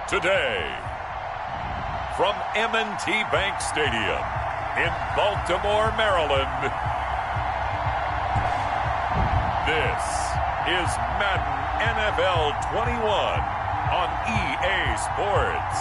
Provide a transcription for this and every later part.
today. From M&T Bank Stadium in Baltimore, Maryland, this is Madden NFL 21 on EA Sports.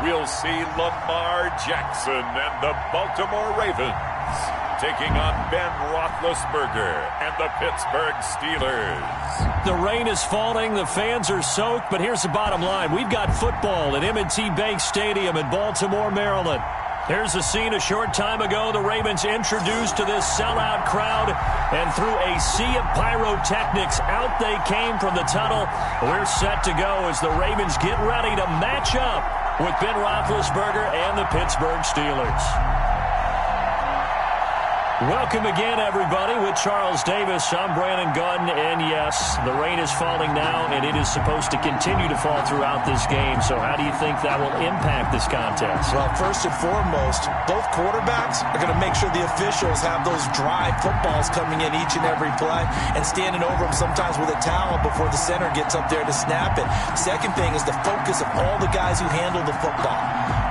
We'll see Lamar Jackson and the Baltimore Ravens taking on Ben Roethlisberger and the Pittsburgh Steelers. The rain is falling, the fans are soaked, but here's the bottom line. We've got football at M&T Bank Stadium in Baltimore, Maryland. Here's a scene a short time ago. The Ravens introduced to this sellout crowd, and through a sea of pyrotechnics, out they came from the tunnel. We're set to go as the Ravens get ready to match up with Ben Roethlisberger and the Pittsburgh Steelers. Welcome again, everybody, with Charles Davis. I'm Brandon Gunn, and yes, the rain is falling now, and it is supposed to continue to fall throughout this game. So how do you think that will impact this contest? Well, first and foremost, both quarterbacks are going to make sure the officials have those dry footballs coming in each and every play and standing over them sometimes with a towel before the center gets up there to snap it. Second thing is the focus of all the guys who handle the football.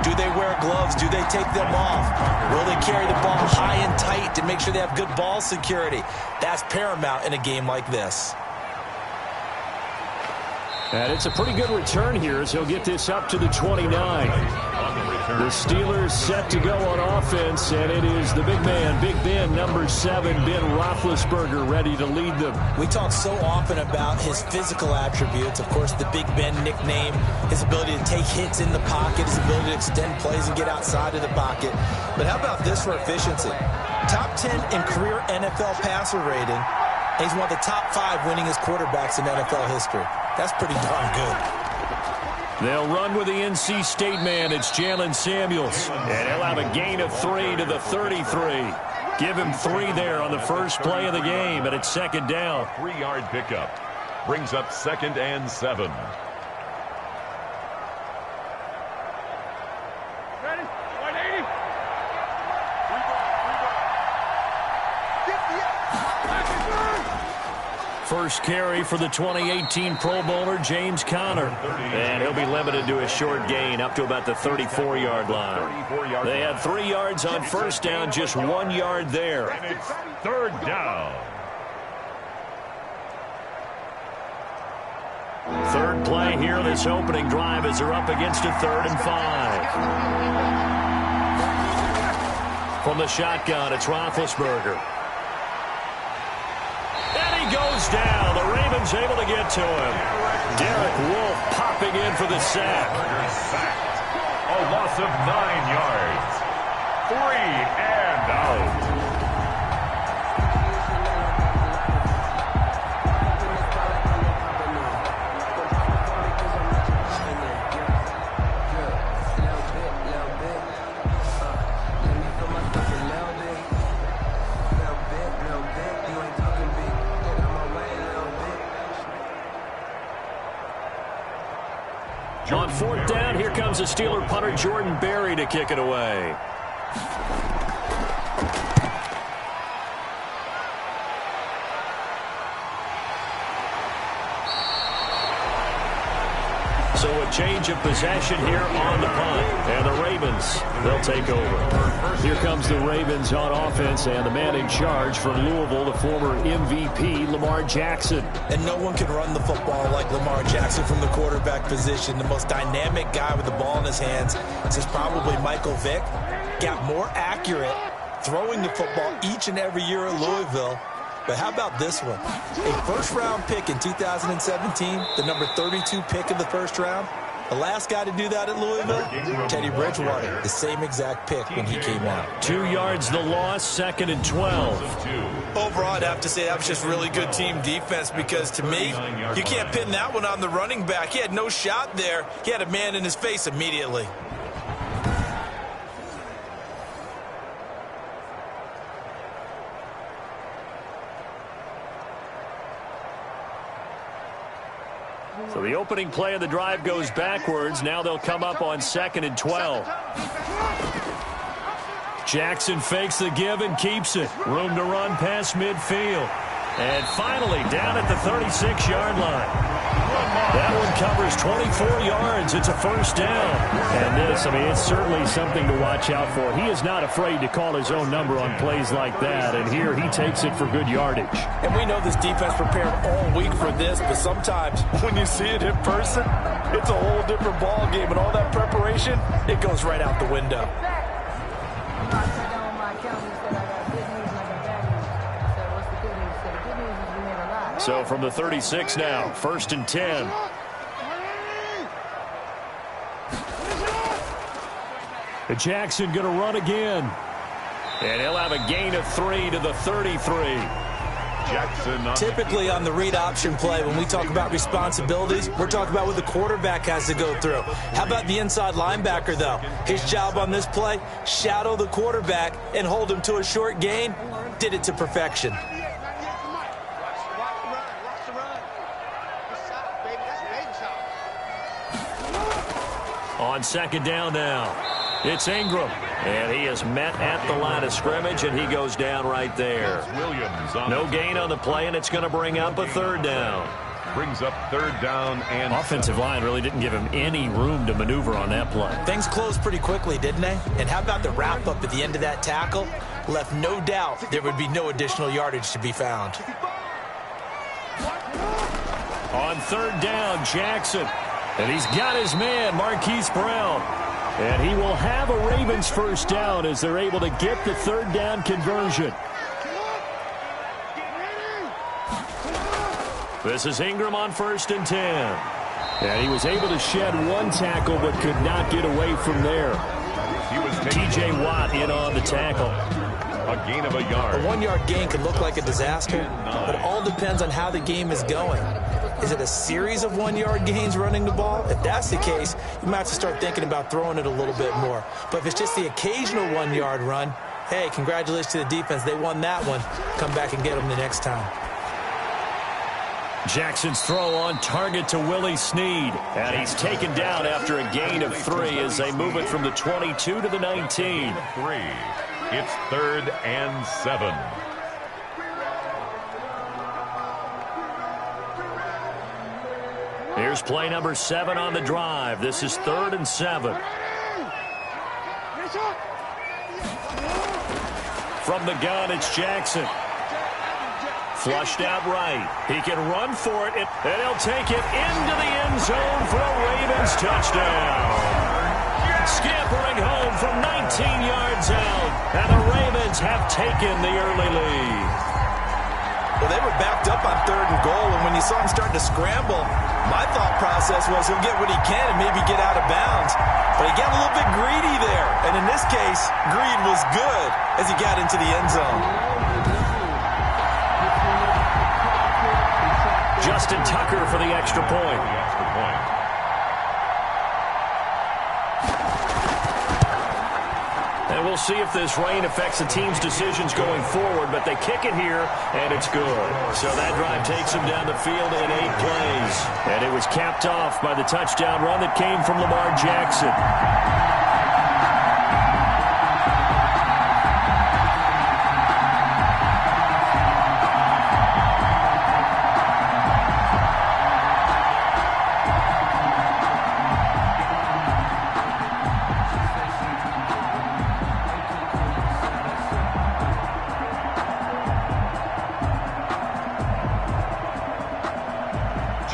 Do they wear gloves? Do they take them off? Will they carry the ball high and tight to make sure they have good ball security? That's paramount in a game like this. And it's a pretty good return here as he'll get this up to the 29. The Steelers set to go on offense, and it is the big man, Big Ben, number 7, Ben Roethlisberger, ready to lead them. We talk so often about his physical attributes. Of course, the Big Ben nickname, his ability to take hits in the pocket, his ability to extend plays and get outside of the pocket. But how about this for efficiency? Top 10 in career NFL passer rating. He's one of the top 5 winningest quarterbacks in NFL history. That's pretty darn good. They'll run with the NC State man. It's Jalen Samuels. And he'll have a gain of 3 to the 33. Give him 3 there on the first play of the game, and it's second down. 3-yard pickup brings up 2nd and 7. First carry for the 2018 Pro Bowler, James Conner. And he'll be limited to a short gain up to about the 34-yard line. They had 3 yards on first down, just 1 yard there. And it's 3rd down. Third play here, this opening drive as they're up against a 3rd and 5. From the shotgun, it's Roethlisberger. Goes down. The Ravens able to get to him. Derek Wolfe popping in for the sack. Sacked. A loss of 9 yards. 3 and out. On 4th down, here comes the Steeler punter Jordan Berry to kick it away. So a change of possession here on the punt. And the Ravens, they'll take over. Here comes the Ravens on offense, and the man in charge from Louisville, the former MVP, Lamar Jackson. And no one can run the football like Lamar Jackson from the quarterback position. The most dynamic guy with the ball in his hands is probably Michael Vick. Got more accurate throwing the football each and every year at Louisville. But how about this one? A first-round pick in 2017, the number 32 pick in the first round. The last guy to do that at Louisville, Teddy Bridgewater, the same exact pick when he came out. 2 yards the loss, 2nd and 12. Overall, I'd have to say that was just really good team defense because, to me, you can't pin that one on the running back. He had no shot there. He had a man in his face immediately. So the opening play of the drive goes backwards. Now they'll come up on 2nd and 12. Jackson fakes the give and keeps it. Room to run past midfield. And finally down at the 36-yard line. That one covers 24 yards. It's a first down. And this, I mean, it's certainly something to watch out for. He is not afraid to call his own number on plays like that. And here he takes it for good yardage. And we know this defense prepared all week for this, but sometimes when you see it in person, it's a whole different ball game. And all that preparation, it goes right out the window. So from the 36 now, 1st and 10. Jackson going to run again. And he'll have a gain of 3 to the 33. Jackson Typically on the read option play, when we talk about responsibilities, we're talking about what the quarterback has to go through. How about the inside linebacker, though? His job on this play, shadow the quarterback and hold him to a short gain. Did it to perfection. On 2nd down now, it's Ingram. And he is met at the line of scrimmage, and he goes down right there. No gain on the play, and it's going to bring up a 3rd down. Brings up 3rd down and offensive line really didn't give him any room to maneuver on that play. Things closed pretty quickly, didn't they? And how about the wrap-up at the end of that tackle? Left no doubt there would be no additional yardage to be found. On 3rd down, Jackson. And he's got his man, Marquise Brown. And he will have a Ravens first down as they're able to get the 3rd down conversion. This is Ingram on 1st and 10. And he was able to shed 1 tackle but could not get away from there. T.J. Watt in on the tackle. A gain of a yard. A 1-yard gain could look like a disaster, but it all depends on how the game is going. Is it a series of 1-yard gains running the ball? If that's the case, you might have to start thinking about throwing it a little bit more. But if it's just the occasional 1-yard run, hey, congratulations to the defense. They won that one. Come back and get them the next time. Jackson's throw on target to Willie Snead. And he's taken down after a gain of 3 as they move it from the 22 to the 19. 3. It's 3rd and 7. Here's play number 7 on the drive. This is 3rd and 7. From the gun, it's Jackson. Flushed out right. He can run for it, and he'll take it into the end zone for a Ravens touchdown. Scampering home from 19 yards out, and the Ravens have taken the early lead. Well, they were backed up on 3rd and goal, and when you saw him starting to scramble, my thought process was he'll get what he can and maybe get out of bounds. But he got a little bit greedy there, and in this case, greed was good as he got into the end zone. Justin Tucker for the extra point. And we'll see if this rain affects the team's decisions going forward, but they kick it here, and it's good. So that drive takes them down the field in 8 plays. And it was capped off by the touchdown run that came from Lamar Jackson.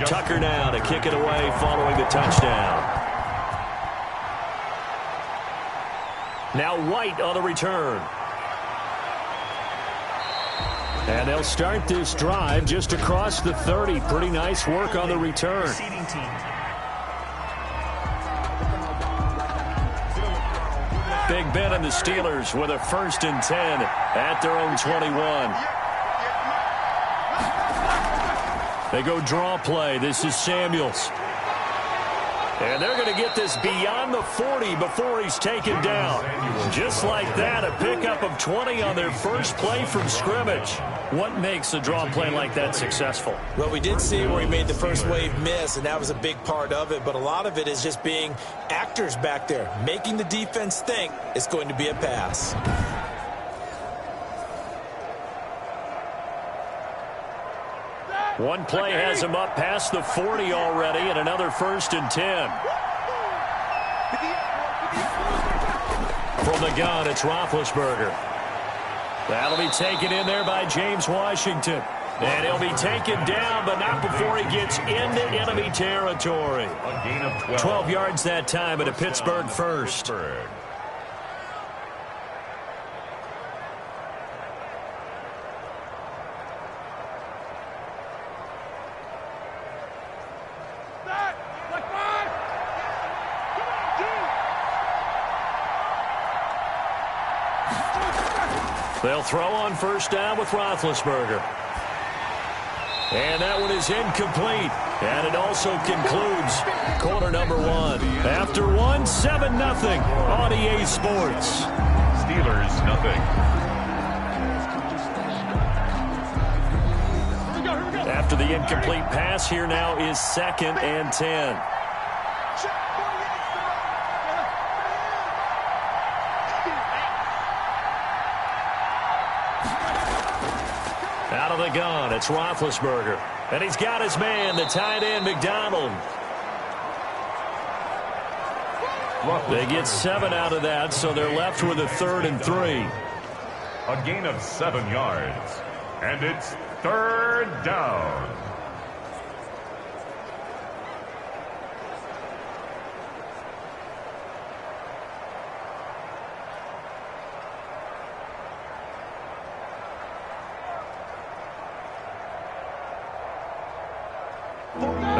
Tucker now to kick it away following the touchdown. Now White on the return. And they'll start this drive just across the 30. Pretty nice work on the return. Big Ben and the Steelers with a 1st and 10 at their own 21. They go draw play. This is Samuels. And they're going to get this beyond the 40 before he's taken down. Just like that, a pickup of 20 on their first play from scrimmage. What makes a draw play like that successful? Well, we did see where he made the first wave miss, and that was a big part of it. But a lot of it is just being actors back there, making the defense think it's going to be a pass. One play has him up past the 40 already, and another 1st and 10. From the gun, it's Roethlisberger. That'll be taken in there by James Washington. And he'll be taken down, but not before he gets into enemy territory. A gain of 12 yards that time, and a Pittsburgh first. They'll throw on 1st down with Roethlisberger. And that one is incomplete. And it also concludes quarter number 1. After 1, 7-0 on EA Sports. Steelers, nothing. After the incomplete pass, here now is 2nd and 10. Out of the gun, it's Roethlisberger. And he's got his man, the tight end, McDonald. They get 7 out of that, so they're left with a 3rd and 3. A gain of 7 yards. And it's 3rd down.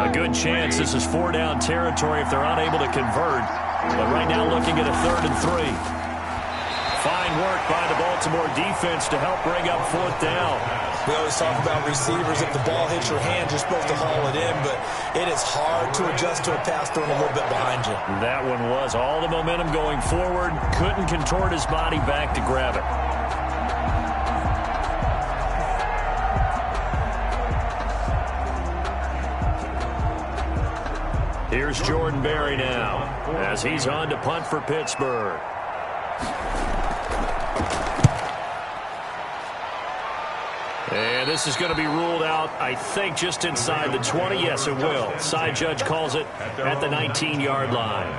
A good chance this is 4-down territory if they're unable to convert. But right now looking at a 3rd and 3. Fine work by the Baltimore defense to help bring up 4th down. We always talk about receivers. If the ball hits your hand, you're supposed to haul it in, but it is hard to adjust to a pass thrown a little bit behind you. That one was all the momentum going forward. Couldn't contort his body back to grab it. Here's Jordan Berry now as he's on to punt for Pittsburgh. And this is going to be ruled out, I think, just inside the 20. Yes, it will. Side judge calls it at the 19-yard line.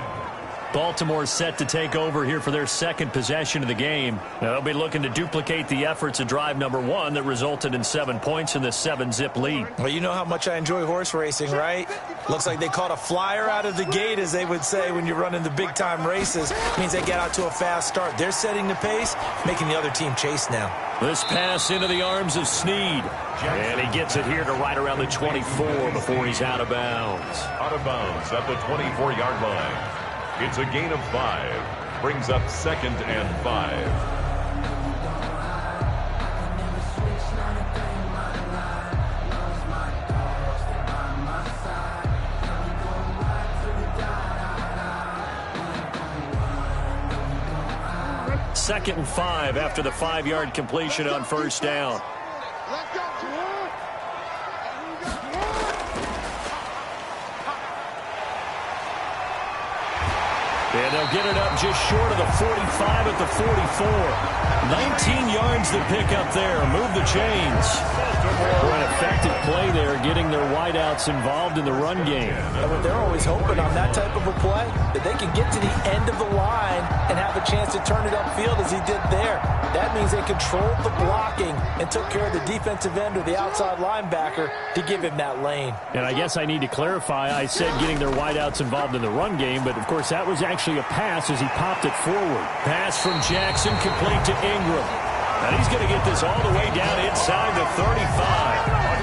Baltimore set to take over here for their 2nd possession of the game. Now, they'll be looking to duplicate the efforts of drive number 1 that resulted in 7 points in this 7-zip lead. Well, you know how much I enjoy horse racing, right? Looks like they caught a flyer out of the gate, as they would say when you're running the big-time races. Means they get out to a fast start. They're setting the pace, making the other team chase now. This pass into the arms of Snead. And he gets it here to right around the 24 before he's out of bounds. Out of bounds at the 24-yard line. It's a gain of 5. Brings up 2nd and 5. Second and 5 after the 5-yard completion on 1st down. And they'll get it up just short of the 45 at the 44. 19 yards to pick up there. Move the chains. For an effective play there, getting their wideouts involved in the run game. And they're always hoping on that type of a play that they can get to the end of the line and have a chance to turn it upfield as he did there. That means they controlled the blocking and took care of the defensive end or the outside linebacker to give him that lane. And I guess I need to clarify, I said getting their wideouts involved in the run game, but of course that was actually a pass as he popped it forward. Pass from Jackson, complete to Ingram. And he's going to get this all the way down inside the 35.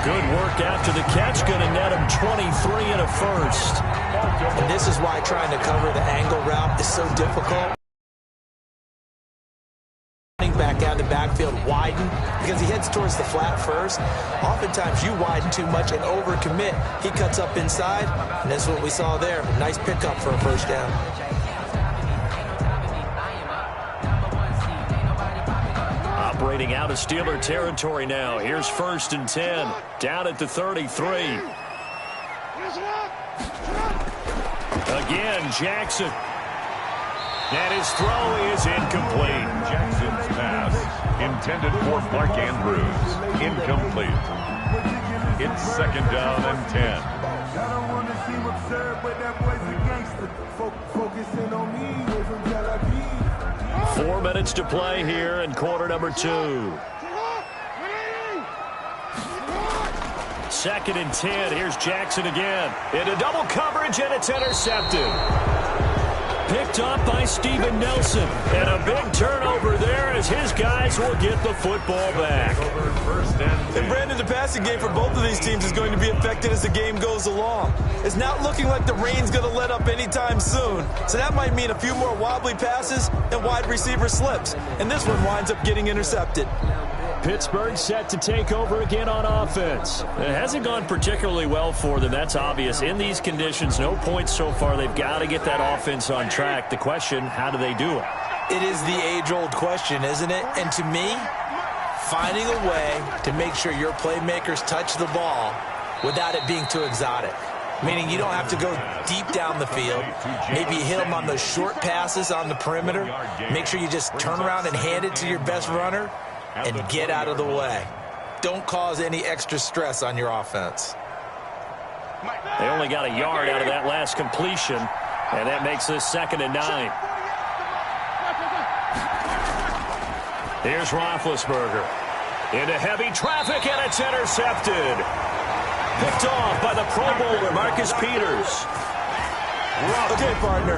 Good work after the catch, going to net him 23 and a first. And this is why trying to cover the angle route is so difficult. Back out the backfield widen because he heads towards the flat first. Oftentimes you widen too much and overcommit. He cuts up inside, and that's what we saw there. Nice pickup for a first down. operating out of Steeler territory now. Here's 1st and 10, down at the 33. Again, Jackson. And his throw is incomplete. Jackson's pass, intended for Mark Andrews, incomplete. It's 2nd down and 10. 4 minutes to play here in quarter number 2. 2nd and 10. Here's Jackson again. Into double coverage, and it's intercepted. Picked up by Steven Nelson. And a big turnover there as his guys will get the football back. And Brandon, the passing game for both of these teams is going to be affected as the game goes along. It's not looking like the rain's going to let up anytime soon. So that might mean a few more wobbly passes and wide receiver slips. And this one winds up getting intercepted. Pittsburgh set to take over again on offense. It hasn't gone particularly well for them. That's obvious. In these conditions, no points so far. They've got to get that offense on track. The question, how do they do it? It is the age-old question, isn't it? And to me, finding a way to make sure your playmakers touch the ball without it being too exotic. Meaning you don't have to go deep down the field. Maybe you hit them on those short passes on the perimeter. Make sure you just turn around and hand it to your best runner and get out of the way. Don't cause any extra stress on your offense. They only got a yard out of that last completion, and that makes this 2nd and 9. Here's Roethlisberger. Into heavy traffic, and it's intercepted. Picked off by the Pro Bowler, Marcus Peters. Okay, partner,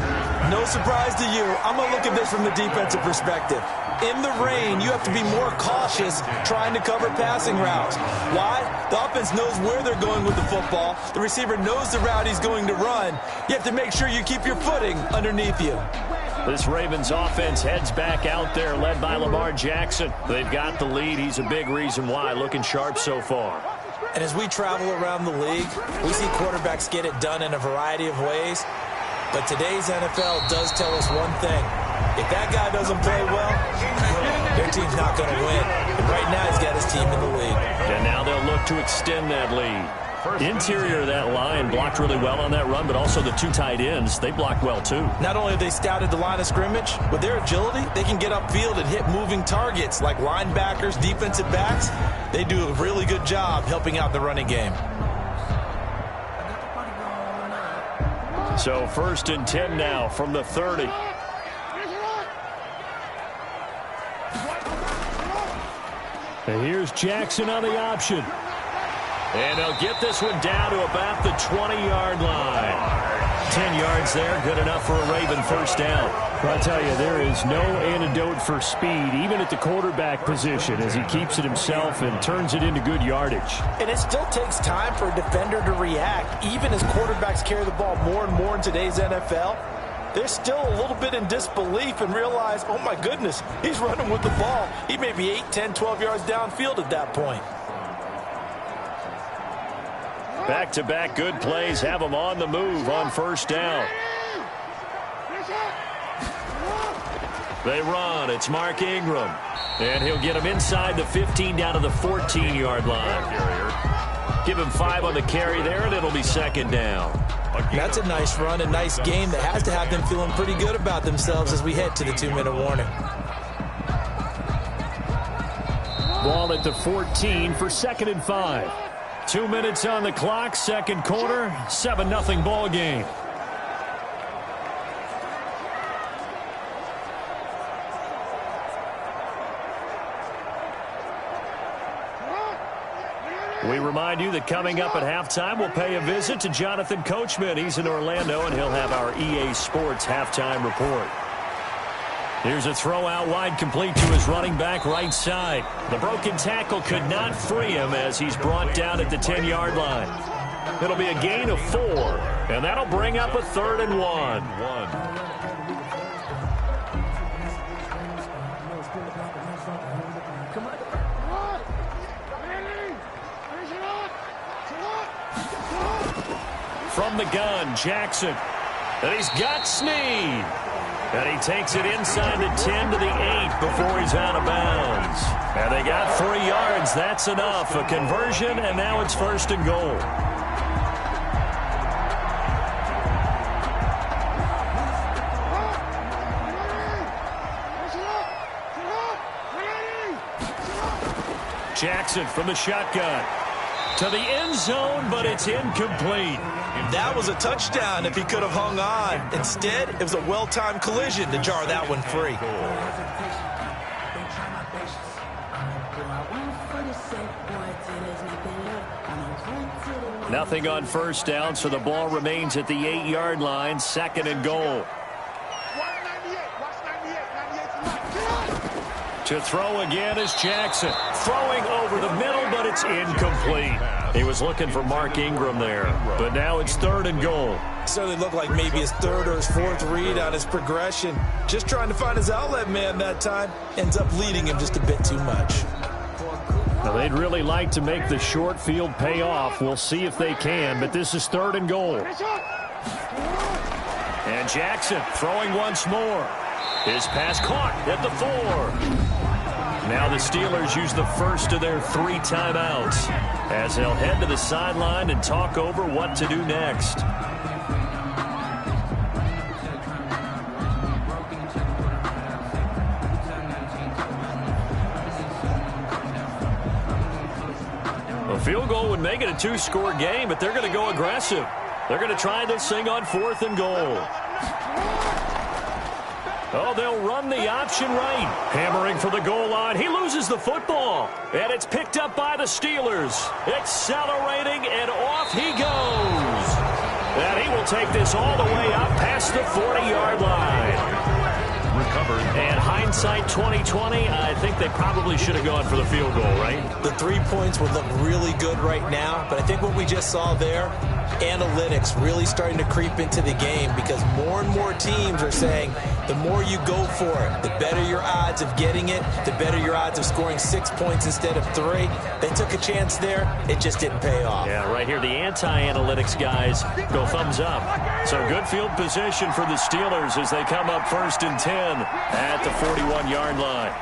no surprise to you. I'm going to look at this from the defensive perspective. In the rain, you have to be more cautious trying to cover passing routes. Why? The offense knows where they're going with the football. The receiver knows the route he's going to run. You have to make sure you keep your footing underneath you. This Ravens offense heads back out there, led by Lamar Jackson. They've got the lead. He's a big reason why, looking sharp so far. And as we travel around the league, we see quarterbacks get it done in a variety of ways. But today's NFL does tell us one thing. If that guy doesn't play well, their team's not going to win. And right now, he's got his team in the lead. And now they'll look to extend that lead. Interior of that line blocked really well on that run, but also the 2 tight ends, they blocked well too. Not only have they scouted the line of scrimmage, with their agility, they can get upfield and hit moving targets like linebackers, defensive backs. They do a really good job helping out the running game. So 1st and 10 now from the 30. And here's Jackson on the option. And they'll get this one down to about the 20-yard line. 10 yards there, good enough for a Raven 1st down. Well, I'll tell you, there is no antidote for speed, even at the quarterback position, as he keeps it himself and turns it into good yardage. And it still takes time for a defender to react, even as quarterbacks carry the ball more and more in today's NFL. They're still a little bit in disbelief and realize, oh my goodness, he's running with the ball. He may be 8, 10, 12 yards downfield at that point. Back-to-back good plays have them on the move on 1st down. They run. It's Mark Ingram. And he'll get him inside the 15 down to the 14-yard line. Give him 5 on the carry there, and it'll be 2nd down. That's a nice run, a nice game that has to have them feeling pretty good about themselves as we head to the 2-minute warning. Ball at the 14 for 2nd and 5. 2 minutes on the clock, 2nd quarter, 7-0 ball game. We remind you that coming up at halftime, we'll pay a visit to Jonathan Coachman. He's in Orlando, and he'll have our EA Sports halftime report. Here's a throw out wide, complete to his running back right side. The broken tackle could not free him as he's brought down at the 10-yard line. It'll be a gain of 4, and that'll bring up a 3rd and 1. From the gun, Jackson. And he's got Snead. And he takes it inside the 10 to the 8 before he's out of bounds. And they got 3 yards. That's enough. A conversion, and now it's 1st and goal. Jackson from the shotgun to the end zone, but it's incomplete. That was a touchdown if he could have hung on. Instead, it was a well-timed collision to jar that one free. Nothing on 1st down, so the ball remains at the 8-yard line, 2nd and goal. To throw again is Jackson. Throwing over the middle, but it's incomplete. He was looking for Mark Ingram there, but now it's 3rd and goal. Certainly looked like maybe his 3rd or his 4th read on his progression. Just trying to find his outlet man that time. Ends up leading him just a bit too much. Now, they'd really like to make the short field pay off. We'll see if they can, but this is 3rd and goal. And Jackson throwing once more. His pass caught at the 4. Now the Steelers use the first of their 3 timeouts as they'll head to the sideline and talk over what to do next. A field goal would make it a 2-score game, but they're going to go aggressive. They're going to try this thing on 4th and goal. Oh, they'll run the option right. Hammering for the goal line. He loses the football. And it's picked up by the Steelers. Accelerating, and off he goes. And he will take this all the way up past the 40-yard line. Recovered. And hindsight 2020, I think they probably should have gone for the field goal, right? The 3 points would look really good right now, but I think what we just saw there, analytics really starting to creep into the game because more and more teams are saying the more you go for it, the better your odds of getting it, the better your odds of scoring 6 points instead of 3. They took a chance there. It just didn't pay off. Yeah, right here, the anti-analytics guys go thumbs up. So good field position for the Steelers as they come up 1st and 10 at the 41-yard line.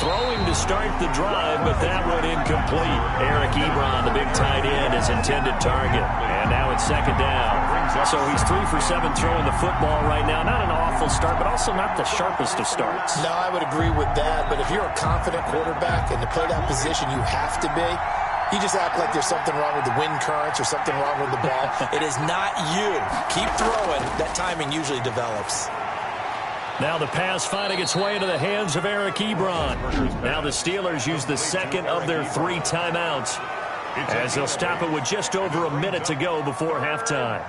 Throwing to start the drive, but that one incomplete. Eric Ebron, the big tight end, his intended target. And now it's 2nd down. So he's 3 for 7 throwing the football right now. Not an awful start, but also not the sharpest of starts. No, I would agree with that. But if you're a confident quarterback and to play that position, you have to be. You just act like there's something wrong with the wind currents or something wrong with the ball. It is not you. Keep throwing. That timing usually develops. Now the pass finding its way into the hands of Eric Ebron. Now the Steelers use the 2nd of their 3 timeouts as they'll stop it with just over a minute to go before halftime.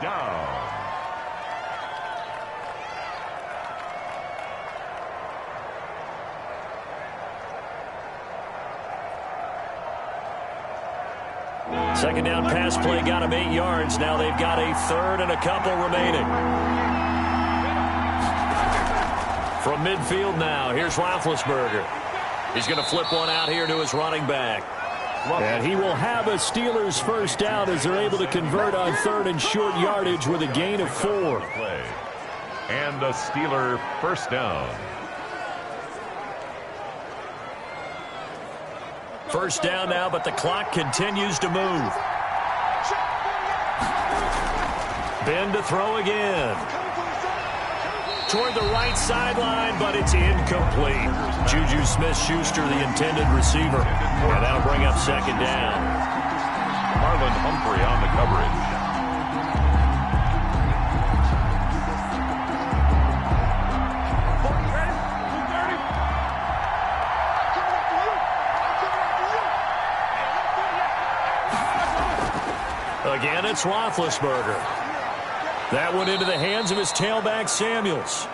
Second down pass play got him 8 yards. Now they've got a 3rd and a couple remaining. From midfield now, here's Roethlisberger. He's going to flip one out here to his running back. And he will have a Steelers 1st down as they're able to convert on 3rd and short yardage with a gain of 4. And a Steeler 1st down. 1st down now, but the clock continues to move. Ben to throw again. Toward the right sideline, but it's incomplete. Juju Smith-Schuster, the intended receiver. And that'll bring up 2nd down. Marlon Humphrey on the coverage. Again, it's Roethlisberger. That one into the hands of his tailback, Samuels.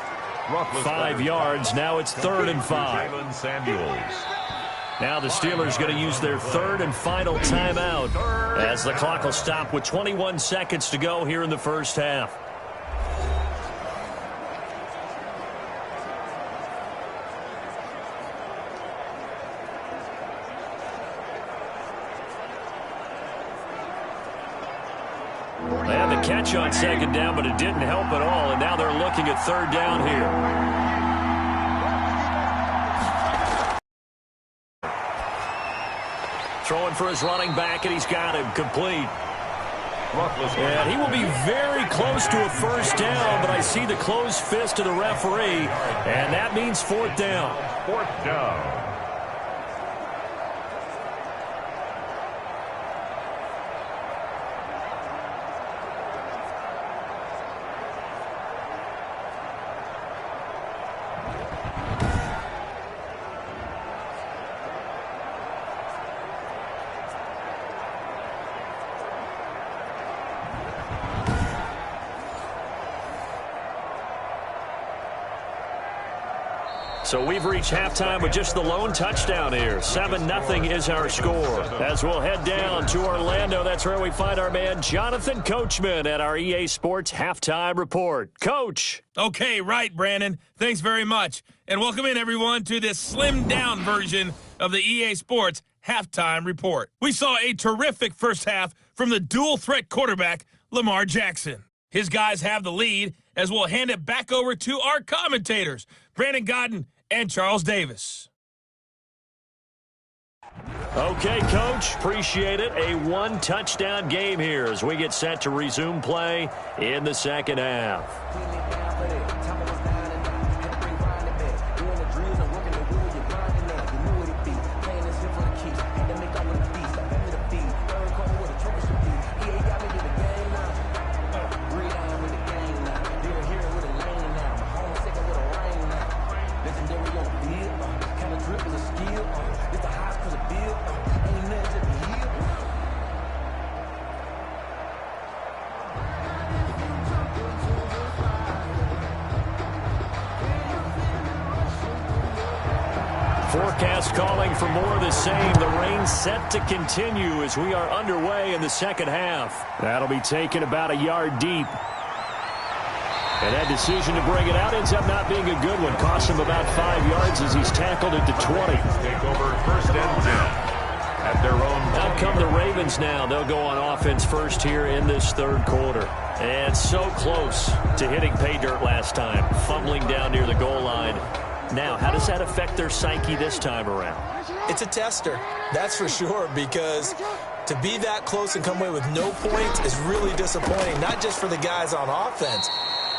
5 yards. Now it's 3rd and 5. Now the Steelers going to use their 3rd and final timeout as the clock will stop with 21 seconds to go here in the 1st half. They had the catch on 2nd down, but it didn't help at all, and now they're looking at 3rd down here. down for his running back, and he's got him complete. And he will be very close to a first down, but I see the closed fist of the referee, and that means fourth down. Fourth down. So we've reached halftime with just the lone touchdown here. 7-0 is our score. As we'll head down to Orlando, that's where we find our man Jonathan Coachman at our EA Sports Halftime Report. Coach. Okay, right, Brandon. Thanks very much. And welcome in, everyone, to this slimmed-down version of the EA Sports Halftime Report. We saw a terrific first half from the dual-threat quarterback, Lamar Jackson. His guys have the lead, as we'll hand it back over to our commentators, Brandon Godden and Charles Davis. Okay, Coach, appreciate it. A one-touchdown game here as we get set to resume play in the second half. Forecast calling for more of the same. The rain set to continue as we are underway in the second half. That'll be taken about a yard deep. And that decision to bring it out ends up not being a good one. Costs him about 5 yards as he's tackled at the 20. Take over first and 10 at their own. Out come the Ravens now. They'll go on offense first here in this third quarter. And so close to hitting pay dirt last time. Fumbling down near the goal line. Now, how does that affect their psyche this time around? It's a tester, that's for sure, because to be that close and come away with no points is really disappointing, not just for the guys on offense,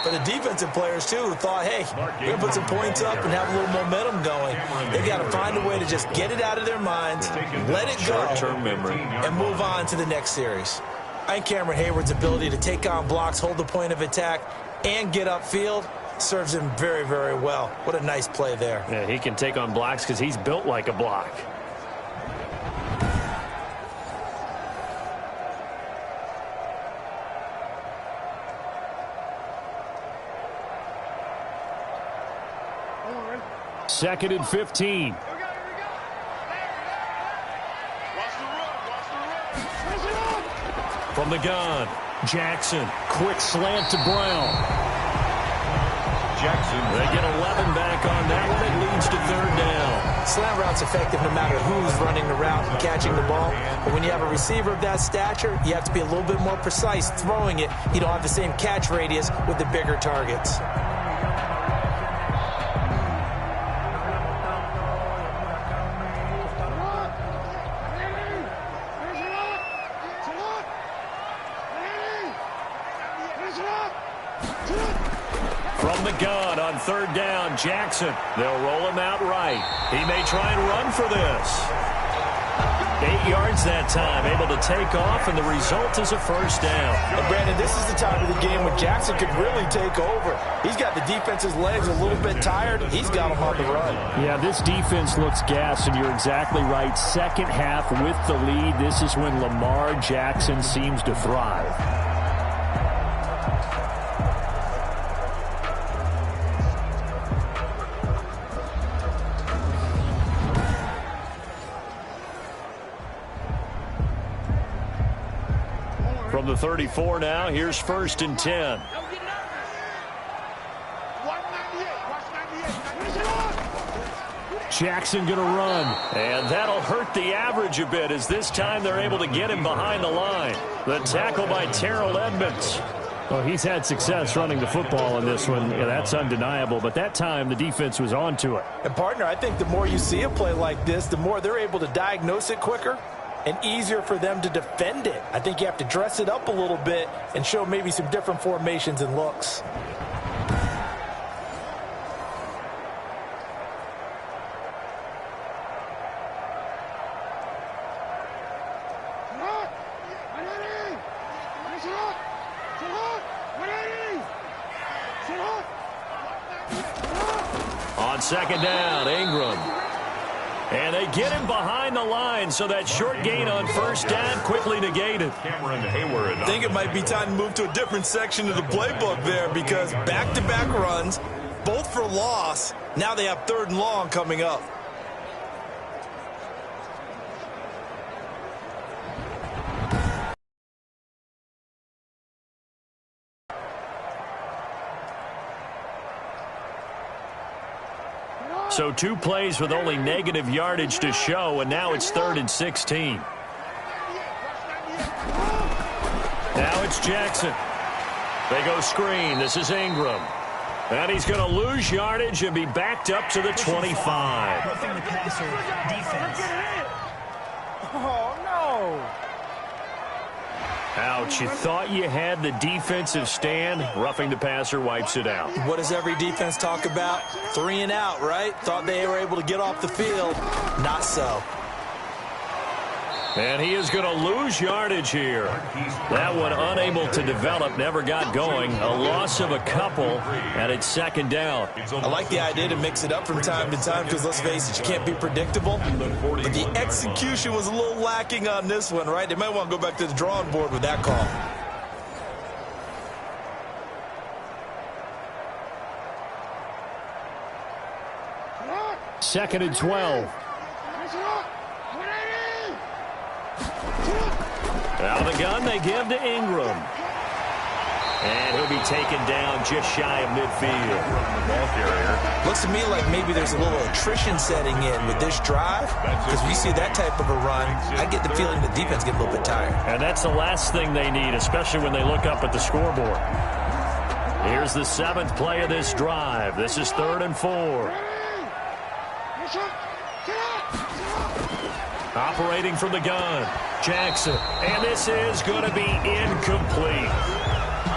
but the defensive players, too, who thought, hey, we're going to put some points up and have a little momentum going. They've got to find a way to just get it out of their minds, let it go, short-term memory, and move on to the next series. I think Cameron Hayward's ability to take on blocks, hold the point of attack, and get upfield serves him very, very well. What a nice play there. Yeah, he can take on blocks because he's built like a block. Second and 15. From the gun, Jackson. Quick slant to Brown. Jackson. They get 11 back on that one. It leads to third down. Slant route's effective no matter who's running the route and catching the ball. But when you have a receiver of that stature, you have to be a little bit more precise throwing it. You don't have the same catch radius with the bigger targets. From the gun on third down, Jackson. They'll roll him out right. He may try and run for this. 8 yards that time, able to take off, and the result is a first down. And Brandon, this is the time of the game when Jackson could really take over. He's got the defense's legs a little bit tired. He's got them on the run. Yeah, this defense looks gassed, and you're exactly right. Second half with the lead, this is when Lamar Jackson seems to thrive. From the 34 now, here's first and 10. Jackson going to run. And that'll hurt the average a bit as this time they're able to get him behind the line. The tackle by Terrell Edmonds. Well, he's had success running the football in this one. Yeah, that's undeniable. But that time, the defense was onto it. And, partner, I think the more you see a play like this, the more they're able to diagnose it quicker and easier for them to defend it. I think you have to dress it up a little bit and show maybe some different formations and looks. On second down, Ingram. And they get him behind the line, so that short gain on first down quickly negated. I think it might be time to move to a different section of the playbook there, because back-to-back runs, both for loss. Now they have 3rd and long coming up. So 2 plays with only negative yardage to show, and now it's 3rd and 16. Now it's Jackson. They go screen. This is Ingram. And he's going to lose yardage and be backed up to the 25. Roughing the passer defense. Oh, no. Ouch, you thought you had the defensive stand. Roughing the passer wipes it out. What does every defense talk about? 3 and out, right? Thought they were able to get off the field. Not so. And he is going to lose yardage here. That one unable to develop, never got going. A loss of a couple, and it's 2nd down. I like the idea to mix it up from time to time, because let's face it, you can't be predictable. But the execution was a little lacking on this one, right? They might want to go back to the drawing board with that call. Second and 12. Out of the gun, they give to Ingram. And he'll be taken down just shy of midfield. Looks to me like maybe there's a little attrition setting in with this drive, because we see that type of a run, I get the feeling the defense get a little bit tired. And that's the last thing they need, especially when they look up at the scoreboard. Here's the 7th play of this drive. This is 3rd and 4. Operating from the gun, Jackson. And this is going to be incomplete.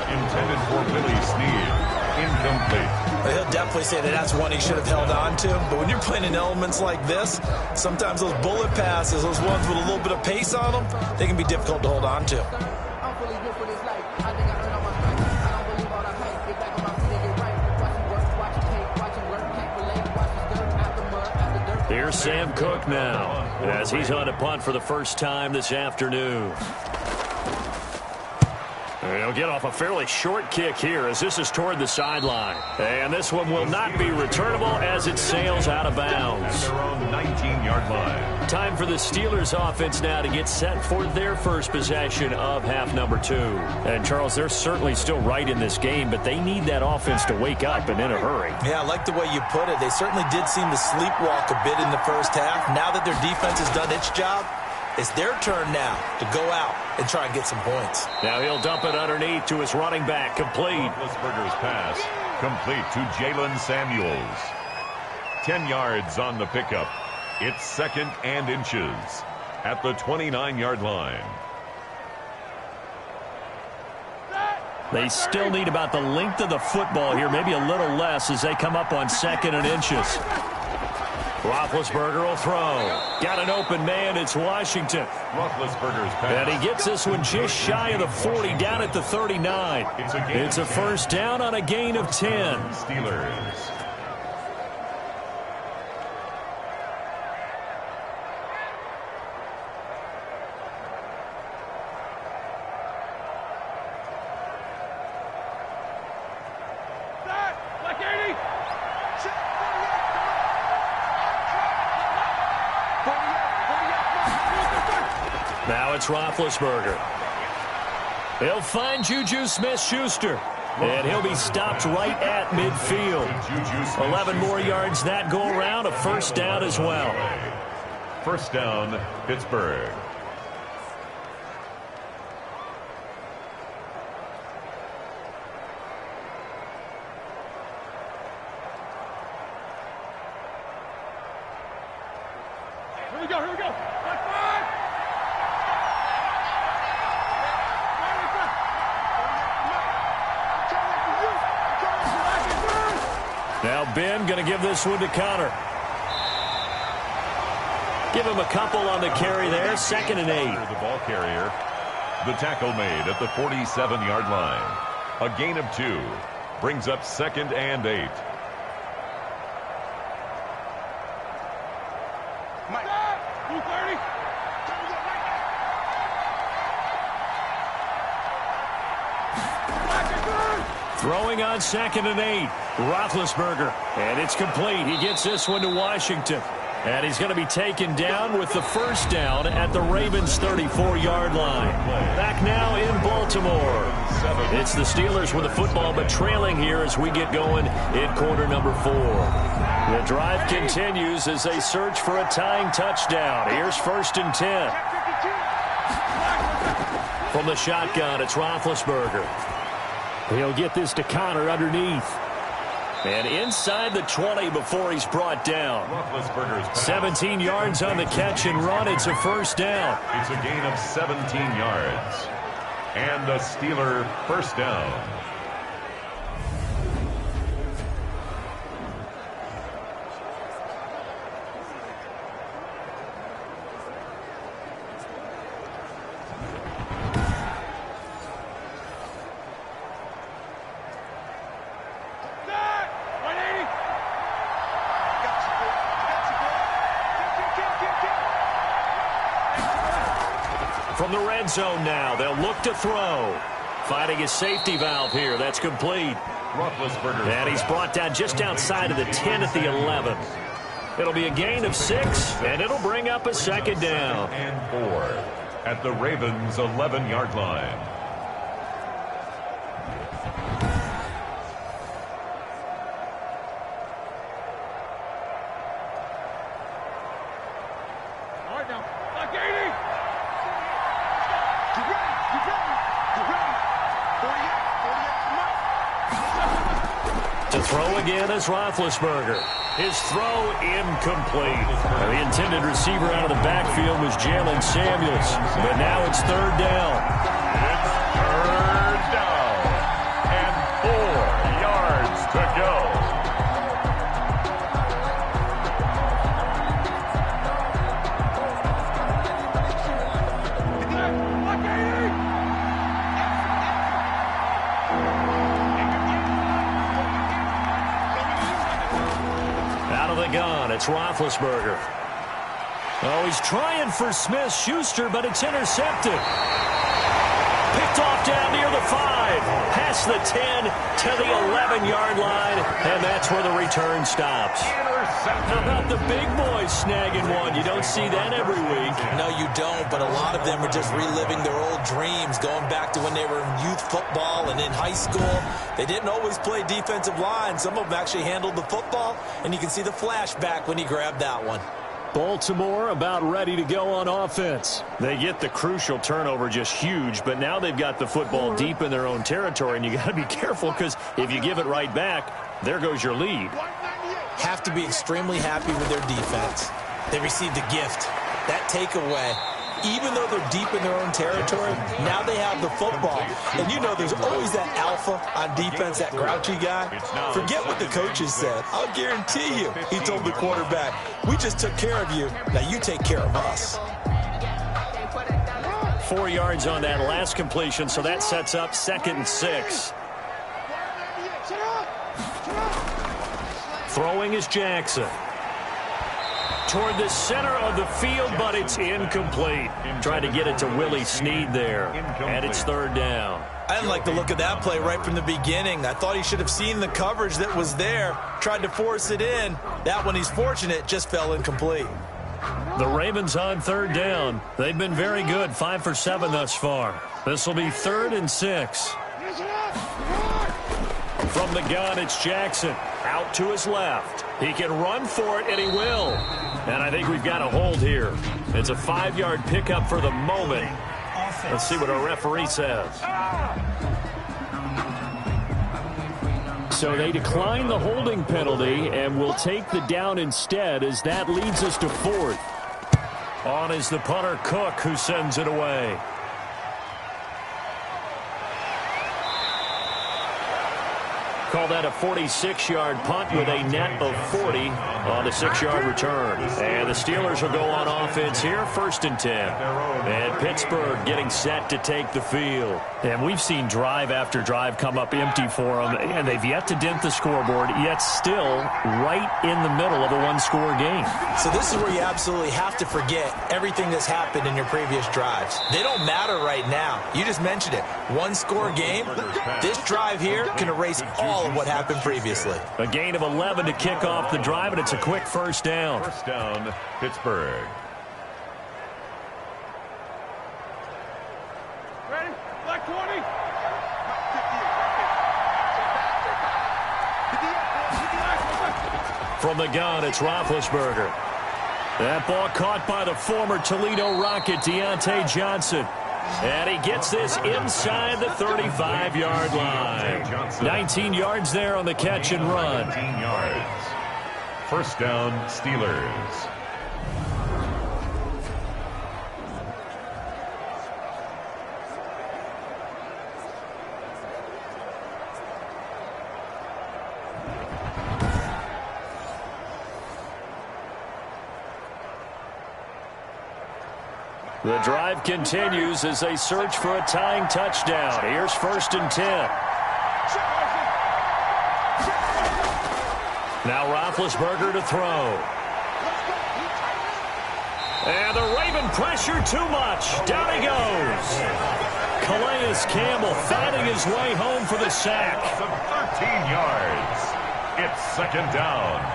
Intended for Willie Snead. Incomplete. Well, he'll definitely say that that's one he should have held on to. But when you're playing in elements like this, sometimes those bullet passes, those ones with a little bit of pace on them, they can be difficult to hold on to. Here's Sam Cook now, as he's on a punt for the first time this afternoon. He'll get off a fairly short kick here, as this is toward the sideline. And this one will not be returnable as it sails out of bounds. Their own 19-yard line. Time for the Steelers offense now to get set for their first possession of half number 2. And, Charles, they're certainly still right in this game, but they need that offense to wake up and in a hurry. Yeah, I like the way you put it. They certainly did seem to sleepwalk a bit in the first half. Now that their defense has done its job, it's their turn now to go out and try and get some points. Now he'll dump it underneath to his running back. Complete. Roethlisberger's pass. Complete to Jalen Samuels. 10 yards on the pickup. It's 2nd and inches at the 29-yard line. They still need about the length of the football here, maybe a little less as they come up on 2nd and inches. Roethlisberger will throw. Got an open man. It's Washington. Roethlisberger's pass. And he gets this one just shy of the 40, down at the 39. It's a first down on a gain of 10. Steelers. Now it's Roethlisberger. He'll find Juju Smith-Schuster. And he'll be stopped right at midfield. 11 more yards that go around. A first down as well. First down, Pittsburgh. Here we go. Now Ben going to give this one to Connor. Give him a couple on the carry there. 2nd and 8. The ball carrier. The tackle made at the 47-yard line. A gain of 2. Brings up 2nd and 8. Throwing on 2nd and 8. Roethlisberger. And it's complete. He gets this one to Washington. And he's going to be taken down with the first down at the Ravens' 34-yard line. Back now in Baltimore. It's the Steelers with the football, but trailing here as we get going in quarter number 4. The drive continues as they search for a tying touchdown. Here's 1st and 10. From the shotgun, it's Roethlisberger. He'll get this to Connor underneath. And inside the 20 before he's brought down. 17 yards on the catch and run. It's a first down. It's a gain of 17 yards. And a Steeler first down. From the red zone now, they'll look to throw. Finding his safety valve here. That's complete. And he's brought down just outside of the 10 at the 11. It'll be a gain of 6, and it'll bring up a second down. And 4 at the Ravens' 11-yard line. Throw again is Roethlisberger. His throw incomplete. The intended receiver out of the backfield was Jalen Samuels. But now it's 3rd down. It's 3rd down. And 4 yards to go. Gun. It's Roethlisberger. Oh, he's trying for Smith-Schuster, but it's intercepted. Picked off down near the 5. Past the 10 to the 11-yard line, and that's where the return stops. How about the big boys snagging one? You don't see that every week. No, you don't, but a lot of them are just reliving their old dreams, going back to when they were in youth football and in high school. They didn't always play defensive line. Some of them actually handled the football, and you can see the flashback when he grabbed that one. Baltimore about ready to go on offense. They get the crucial turnover, just huge, but now they've got the football deep in their own territory, and you got to be careful because if you give it right back, there goes your lead. Have to be extremely happy with their defense. They received a gift. That takeaway, even though they're deep in their own territory, now they have the football. And you know there's always that alpha on defense, that grouchy guy. Forget what the coaches said. I'll guarantee you, he told the quarterback, we just took care of you. Now you take care of us. 4 yards on that last completion, so that sets up 2nd and 6. Throwing is Jackson. Toward the center of the field, but it's incomplete. Trying to get it to Willie Snead there. And it's 3rd down. I didn't like the look of that play right from the beginning. I thought he should have seen the coverage that was there. Tried to force it in. That one, he's fortunate, just fell incomplete. The Ravens on 3rd down. They've been very good, 5 for 7 thus far. This will be 3rd and 6. From the gun, it's Jackson. Out to his left. He can run for it, and he will. And I think we've got a hold here. It's a 5-yard pickup for the moment. Let's see what our referee says. So they decline the holding penalty and will take the down instead, as that leads us to 4th. On is the punter, Cook, who sends it away. Call that a 46-yard punt with a net of 40 on the 6-yard return. And the Steelers will go on offense here, 1st and 10. And Pittsburgh getting set to take the field. And we've seen drive after drive come up empty for them, and they've yet to dent the scoreboard, yet still right in the middle of a one-score game. So this is where you absolutely have to forget everything that's happened in your previous drives. They don't matter right now. You just mentioned it. One-score game. This drive here can erase all of what happened previously. A gain of 11 to kick off the drive, and it's a quick first down. First down, Pittsburgh. Ready? Black 20. From the gun, it's Roethlisberger. That ball caught by the former Toledo Rocket, Deontay Johnson. And he gets this inside the 35-yard line. 19 yards there on the catch and run. 19 yards. First down, Steelers. The drive continues as they search for a tying touchdown. Here's 1st and 10. Now Roethlisberger to throw. And the Raven pressure too much. Down he goes. Calais Campbell finding his way home for the sack. 13 yards. It's 2nd down.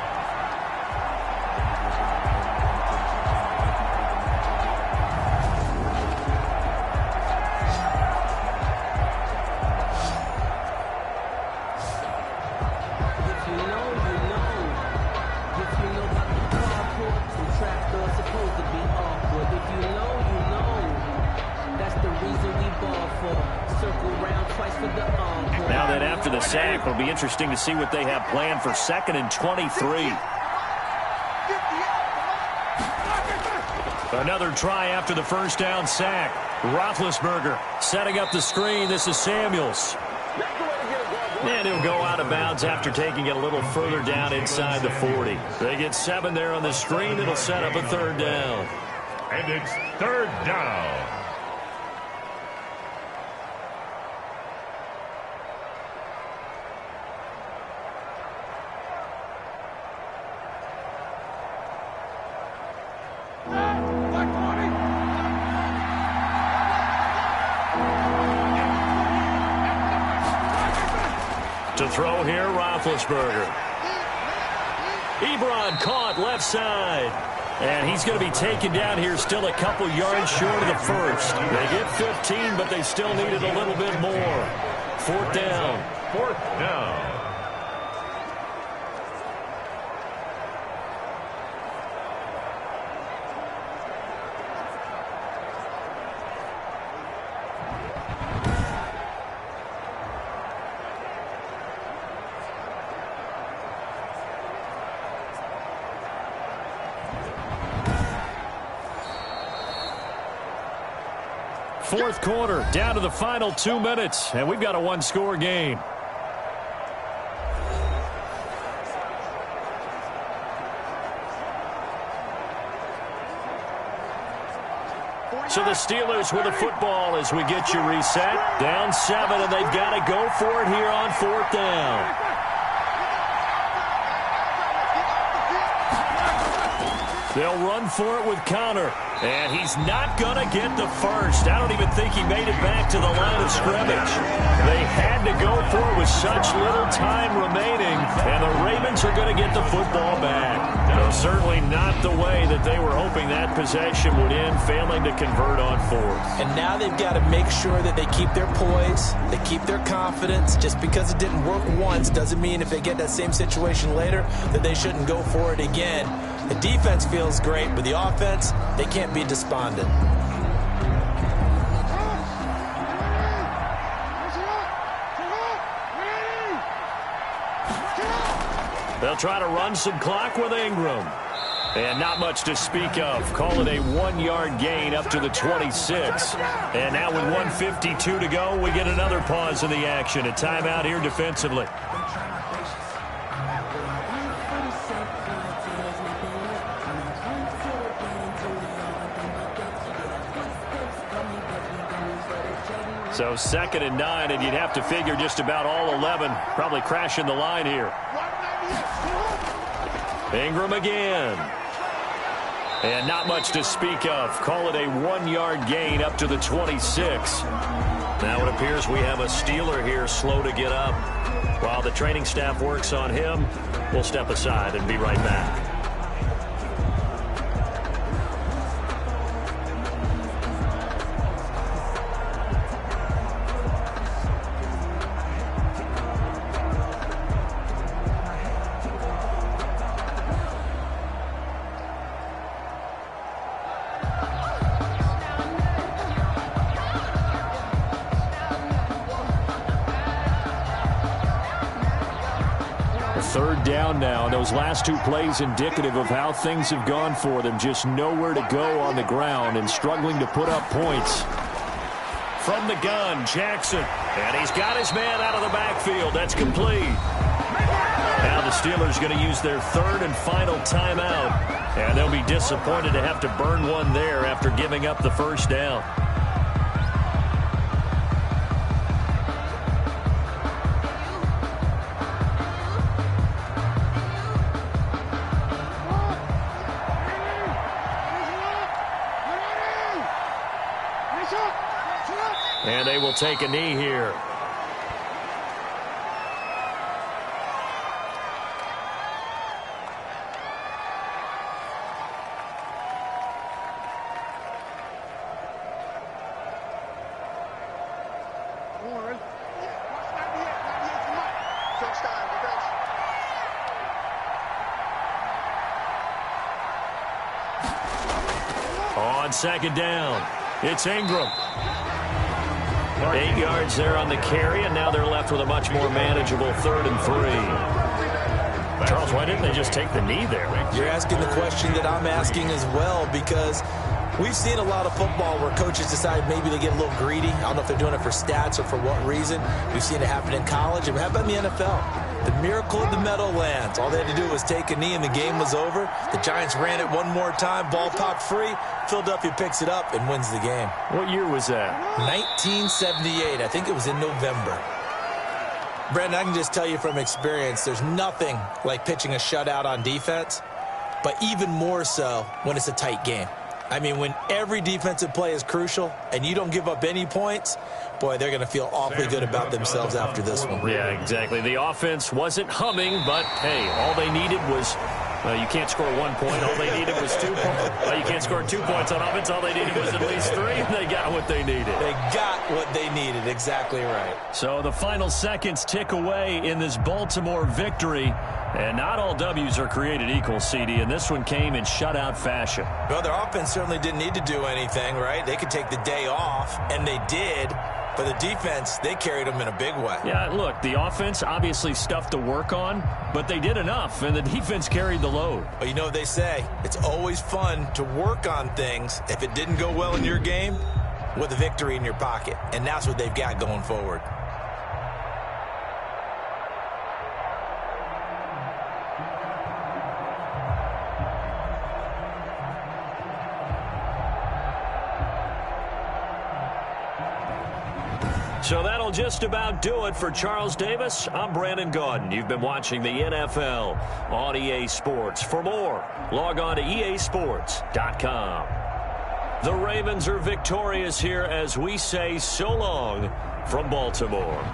Now that after the sack, it'll be interesting to see what they have planned for 2nd and 23. Another try after the first down sack. Roethlisberger setting up the screen. This is Samuels. And he'll go out of bounds after taking it a little further down inside the 40. They get 7 there on the screen. It'll set up a 3rd down. And it's 3rd down. To throw here, Roethlisberger. Ebron caught left side. And he's going to be taken down here still a couple yards short of the first. They get 15, but they still needed a little bit more. 4th down. 4th down. Fourth quarter, down to the final 2 minutes, and we've got a one-score game. So the Steelers with the football as we get you reset. Down 7, and they've got to go for it here on 4th down. They'll run for it with Connor. And he's not going to get the first. I don't even think he made it back to the line of scrimmage. They had to go for it with such little time remaining. And the Ravens are going to get the football back. No, certainly not the way that they were hoping that possession would end, failing to convert on 4th. And now they've got to make sure that they keep their poise, they keep their confidence. Just because it didn't work once doesn't mean if they get that same situation later that they shouldn't go for it again. The defense feels great, but the offense, they can't be despondent. They'll try to run some clock with Ingram. And not much to speak of. Call it a 1-yard gain up to the 26. And now with 1:52 to go, we get another pause in the action. A timeout here defensively. So 2nd and 9, and you'd have to figure just about all 11 probably crashing the line here. Ingram again. And not much to speak of. Call it a 1-yard gain up to the 26. Now it appears we have a Steeler here slow to get up. While the training staff works on him, we'll step aside and be right back. Third down now. Those last 2 plays indicative of how things have gone for them. Just nowhere to go on the ground and struggling to put up points. From the gun, Jackson. And he's got his man out of the backfield. That's complete. Now the Steelers going to use their 3rd and final timeout. And they'll be disappointed to have to burn one there after giving up the first down. And they will take a knee here. On 2nd down, it's Ingram. 8 yards there on the carry, and now they're left with a much more manageable 3rd and 3. Charles, why didn't they just take the knee there? You're asking the question that I'm asking as well, because we've seen a lot of football where coaches decide maybe they get a little greedy. I don't know if they're doing it for stats or for what reason. We've seen it happen in college. And how about in the NFL? The miracle of the Meadowlands. All they had to do was take a knee and the game was over. The Giants ran it one more time. Ball popped free. Philadelphia picks it up and wins the game. What year was that? 1978. I think it was in November. Brandon, I can just tell you from experience, there's nothing like pitching a shutout on defense, but even more so when it's a tight game. I mean, when every defensive play is crucial and you don't give up any points, boy, they're going to feel awfully good about themselves after this one. Yeah, exactly. The offense wasn't humming, but, hey, all they needed was you can't score 1 point. All they needed was 2 points. You can't score 2 points on offense. All they needed was at least 3, and they got what they needed. They got what they needed. Exactly right. So the final seconds tick away in this Baltimore victory. And not all W's are created equal, CD, and this one came in shutout fashion. Well, their offense certainly didn't need to do anything, right? They could take the day off, and they did. But the defense, they carried them in a big way. Yeah, look, the offense obviously stuff to work on, but they did enough, and the defense carried the load. Well, you know what they say. It's always fun to work on things. If it didn't go well in your game, with a victory in your pocket. And that's what they've got going forward. So that'll just about do it for Charles Davis. I'm Brandon Gaudin. You've been watching the NFL on EA Sports. For more, log on to easports.com. The Ravens are victorious here as we say so long from Baltimore.